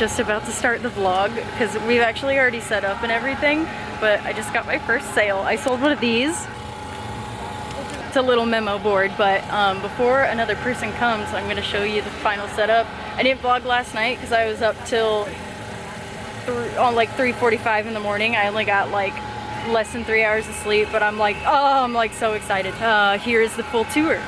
just about to start the vlog because we've actually already set up and everything, but I just got my first sale. I sold one of these. It's a little memo board, but before another person comes, I'm going to show you the final setup. I didn't vlog last night because I was up till like 3:45 in the morning. I only got like less than 3 hours of sleep, but I'm like, oh, I'm like so excited. Here's the full tour.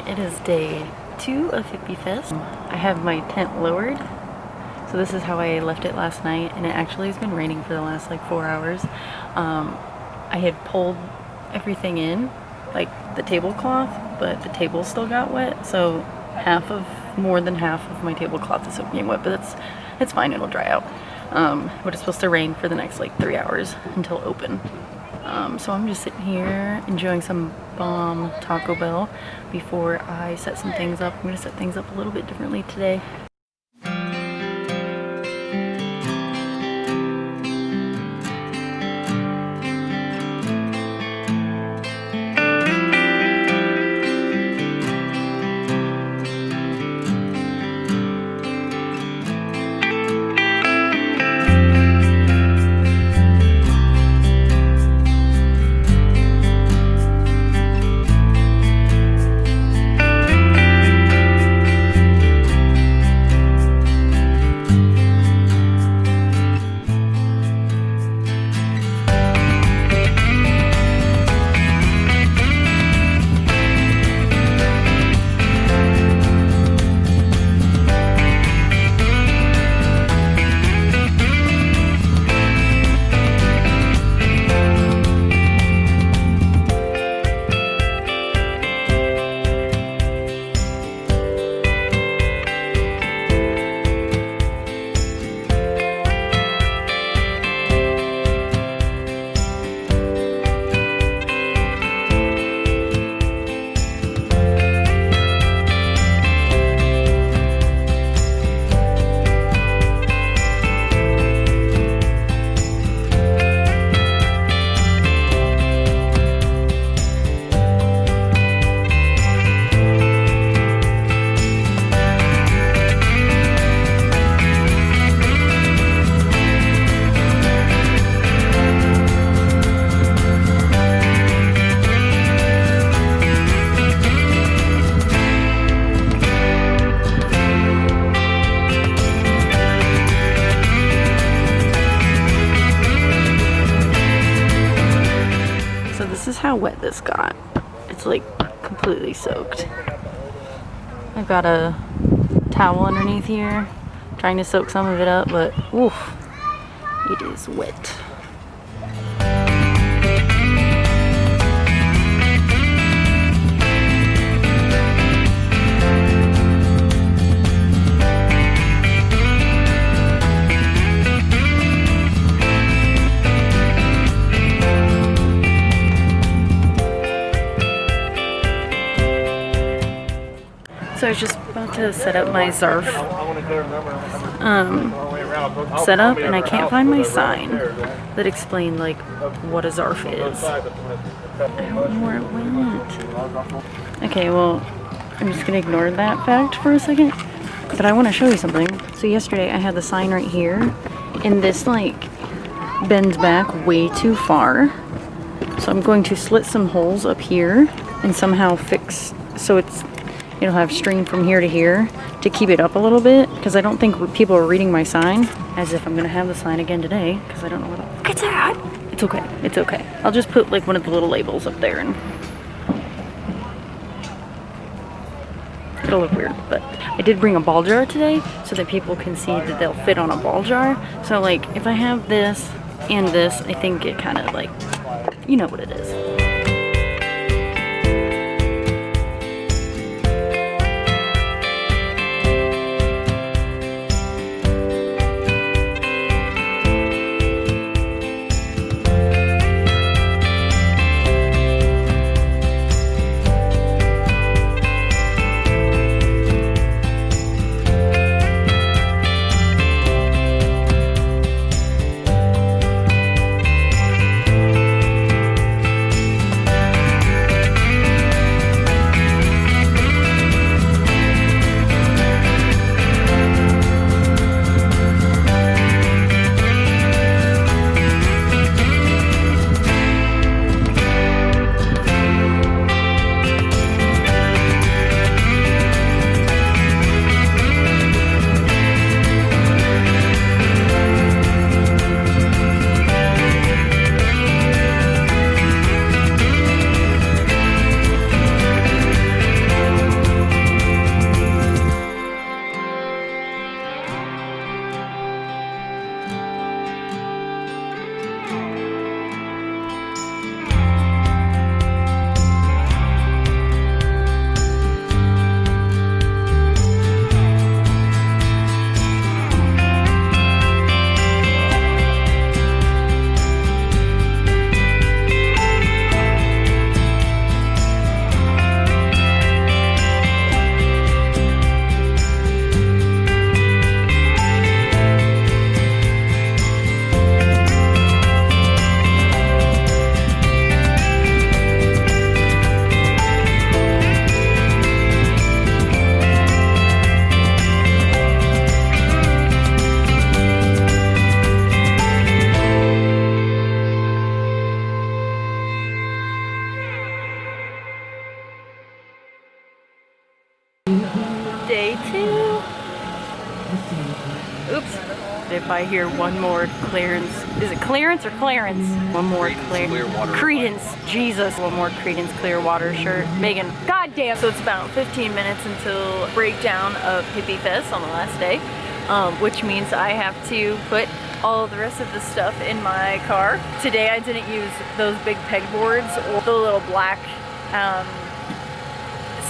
It is day 2 of Hippie Fest. I have my tent lowered, so this is how I left it last night, and it actually has been raining for the last like 4 hours. I had pulled everything in, like the tablecloth, but the table still got wet, so more than half of my tablecloth is soaking wet, but it's fine, it'll dry out. But it's supposed to rain for the next like 3 hours until open. So I'm just sitting here enjoying some bomb Taco Bell before I set some things up. I'm going to set things up a little bit differently today. How wet this got. It's like completely soaked. I've got a towel underneath here trying to soak some of it up, but oof, it is wet. So I was just about to set up my Zarf setup, and I can't find my sign that explained like what a Zarf is. I don't know where it went. Okay, well, I'm just gonna ignore that fact for a second. But I want to show you something. So yesterday I had the sign right here, and this like bends back way too far. So I'm going to slit some holes up here and somehow fix so it'll have string from here to here to keep it up a little bit, because I don't think people are reading my sign, as if I'm gonna have the sign again today, because I don't know what the fuck it's at. It's okay, it's okay. I'll just put like one of the little labels up there and it'll look weird. But I did bring a ball jar today so that people can see that they'll fit on a ball jar. So like if I have this and this, I think it kind of like, you know what it is. Day 2. Oops. If I hear one more clearance, is it clearance or Clarence? One more Credence, Jesus. One more Credence Clearwater shirt. Megan, goddamn. So it's about 15 minutes until breakdown of Hippie Fest on the last day, which means I have to put all of the rest of the stuff in my car. Today I didn't use those big pegboards or the little black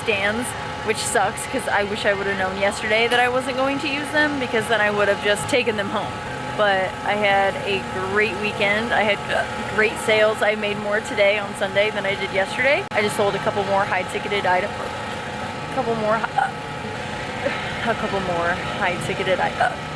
stands, which sucks because I wish I would have known yesterday that I wasn't going to use them, because then I would have just taken them home. But I had a great weekend. I had great sales. I made more today on Sunday than I did yesterday. I just sold a couple more high-ticketed items. A couple more high-ticketed items.